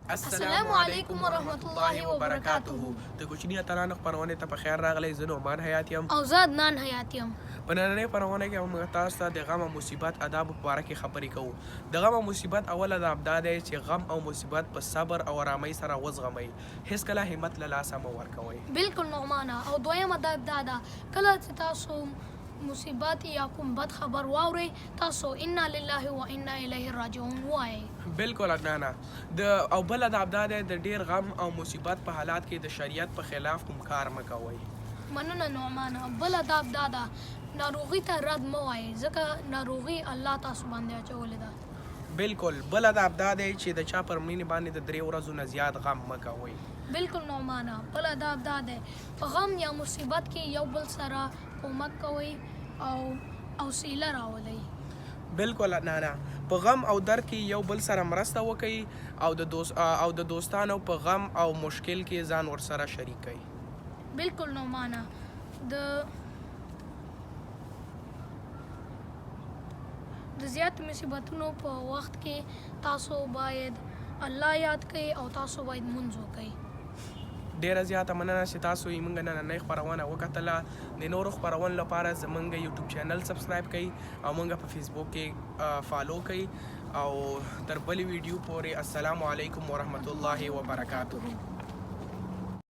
السلام علیکم ورحمت الله وبرکاته. د کوچني اتلانو خپرونې ته په خیر راغلی. زه نعمان حیات یم او زه عدنان حیات یم. په نننۍ خپرونه کې موږ تاسو ته د غم او مصیبت آدابو په باره کې خبرې کوو. د غم او مصیبت اول اداب دا دی چې غم او مصیبت په صبر او آرامۍ سره وزغمئ. هیڅکله همت له لاسه مه ورکوئ. بالکل نعمانه. او دویم ادب دا ده کله چې تاسو مصیبت یا کوم بد خبر واورئ تاسو انا لله و انا الیه راجعون وایئ. بالکل عدنانه. او بل ادب دا دی د ډیر غم او مصیبت په حالات کې د شریعت په خلاف کوم کار مه کوئ. مننه نعمانه. بل ادب دا ده ناروغي ته رد مه وایئ ځکه ناروغي الله تاسو باندې اچولې ده. بالکل. بل ادب دا دی چې د چا پر مړینې باندې د 3 ورځو نه زیات غم مه کوئ. بالکل نعمانه. بل ادب دا دی په غم یا مصیبت کې یو بل سره کومک کوئ او حوصله راولئ. بالکل عدنانه. په غم او درد کې یو بل سره مرسته وکړئ او د دوستانو په غم او مشکل کې ځان ورسره شریک کړئ. بالکل نعمانه. د زیات مصیبتونو په وخت کې تاسو باید الله یاد کړئ او تاسو باید مونځ وکړئ. ډیره زیاته مننه چې تاسو یې موږ نننۍ خپرونه وکتله. د نورو خپرونو لپاره زموږ یوټیوب چینل سبسکرایب کړئ او موږ په فیسبوک کې فالو کړئ او تر بلې ویډیو پورې السلام علیکم ورحمت الله وبرکاته.